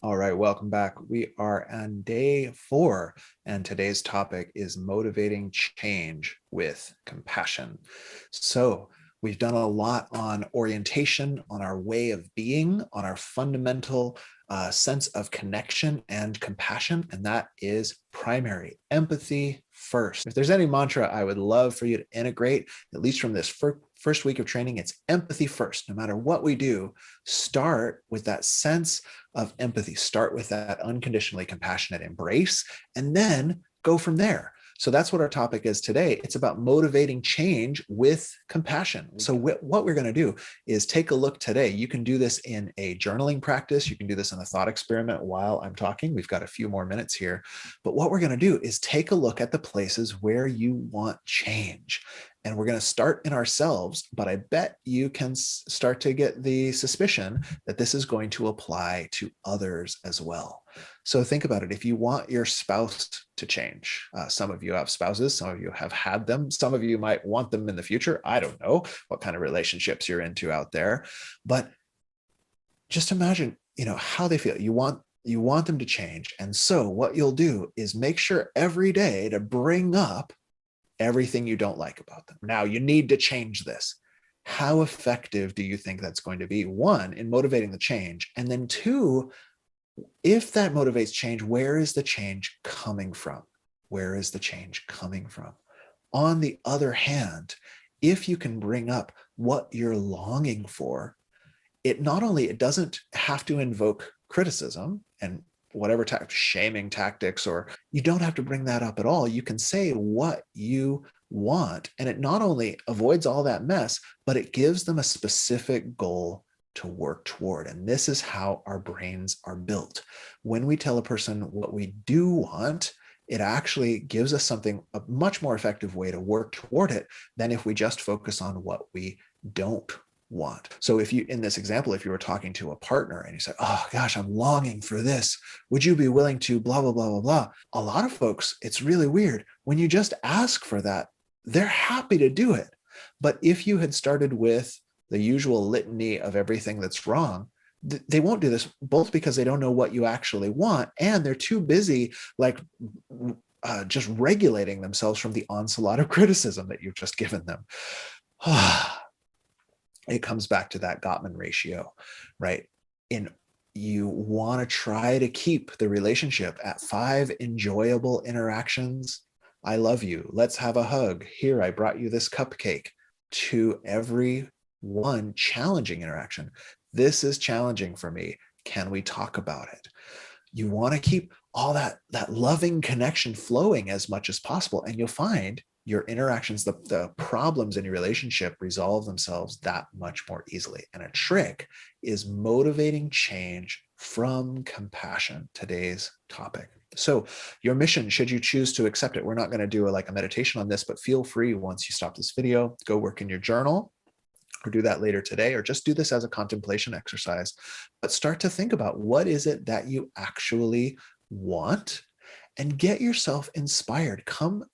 All right, welcome back. We are on day 4, and today's topic is motivating change with compassion. So, we've done a lot on orientation, on our way of being, on our fundamental sense of connection and compassion, and that is primary empathy first. If there's any mantra I would love for you to integrate, at least from this first week of training, it's empathy first. No matter what we do, start with that sense of empathy. Start with that unconditionally compassionate embrace, and then go from there. So that's what our topic is today. It's about motivating change with compassion. So what we're going to do is take a look today. You can do this in a journaling practice. You can do this in a thought experiment while I'm talking. We've got a few more minutes here. But what we're going to do is take a look at the places where you want change. And we're going to start in ourselves, but I bet you can start to get the suspicion that this is going to apply to others as well. So think about it. If you want your spouse to change, some of you have spouses, some of you have had them, some of you might want them in the future. I don't know what kind of relationships you're into out there, but just imagine, how they feel. You want them to change. And so what you'll do is make sure every day to bring up everything you don't like about them. Now, you need to change this. How effective do you think that's going to be? One, in motivating the change. And then two, if that motivates change, where is the change coming from? Where is the change coming from? On the other hand, if you can bring up what you're longing for, it doesn't have to invoke criticism and whatever shaming tactics, or you don't have to bring that up at all. You can say what you want, and it not only avoids all that mess, but it gives them a specific goal to work toward. And this is how our brains are built. When we tell a person what we do want, it actually gives us a much more effective way to work toward it than if we just focus on what we don't want. So in this example, if you were talking to a partner and you said, oh gosh, I'm longing for this, would you be willing to blah, blah, blah, blah, blah? A lot of folks, it's really weird. When you just ask for that, they're happy to do it. But if you had started with the usual litany of everything that's wrong, they won't do this, both because they don't know what you actually want, and they're too busy just regulating themselves from the onslaught of criticism that you've just given them. It comes back to that Gottman ratio, right? You want to try to keep the relationship at 5 enjoyable interactions. I love you. Let's have a hug. Here, I brought you this cupcake. To every one challenging interaction. This is challenging for me. Can we talk about it? You want to keep all that loving connection flowing as much as possible, and you'll find your interactions, the problems in your relationship resolve themselves that much more easily. And a trick is motivating change from compassion, today's topic. So your mission, should you choose to accept it, we're not going to do a meditation on this, but feel free, once you stop this video, go work in your journal, or do that later today, or just do this as a contemplation exercise. But start to think about, what is it that you actually want, and get yourself inspired. Come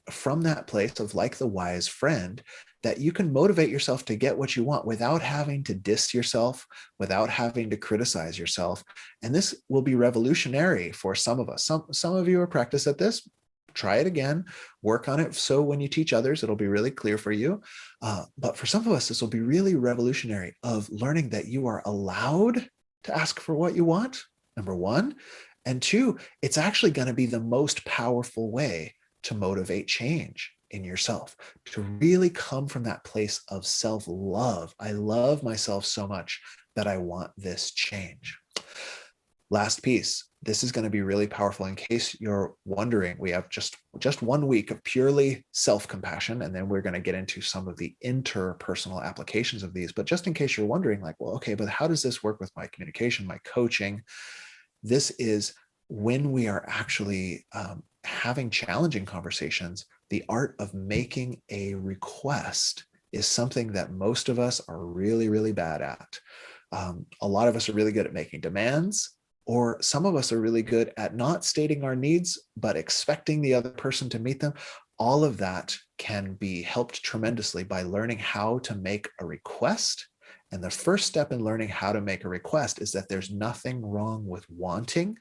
from that place of, like the wise friend, that you can motivate yourself to get what you want without having to diss yourself, without having to criticize yourself. And this will be revolutionary for some of us. Some of you are practiced at this. Try it again, work on it. So when you teach others, it'll be really clear for you. But for some of us, this will be really revolutionary, of learning that you are allowed to ask for what you want, number one. And two, it's actually going to be the most powerful way to motivate change in yourself, to really come from that place of self-love. I love myself so much that I want this change. Last piece. This is going to be really powerful. In case you're wondering, we have just 1 week of purely self-compassion, and then we're going to get into some of the interpersonal applications of these. But just in case you're wondering, well, okay, but how does this work with my communication, my coaching? This is when we are actually having challenging conversations. The art of making a request is something that most of us are really, really bad at. A lot of us are really good at making demands, or some of us are really good at not stating our needs, but expecting the other person to meet them. All of that can be helped tremendously by learning how to make a request And the first step in learning how to make a request is that there's nothing wrong with wanting,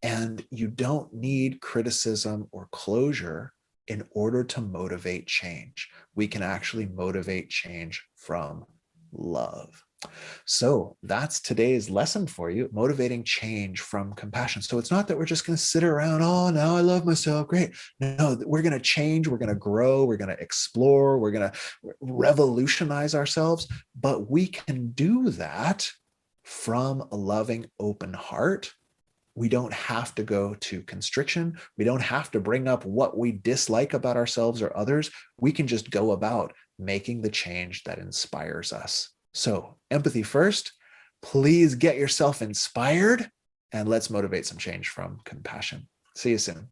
and you don't need criticism or closure in order to motivate change. We can actually motivate change from love. So that's today's lesson for you, motivating change from compassion. So it's not that we're just going to sit around, oh, now I love myself. Great. No, we're going to change. We're going to grow. We're going to explore. We're going to revolutionize ourselves. But we can do that from a loving, open heart. We don't have to go to constriction. We don't have to bring up what we dislike about ourselves or others. We can just go about making the change that inspires us. So, empathy first. Please get yourself inspired, and let's motivate some change from compassion. See you soon.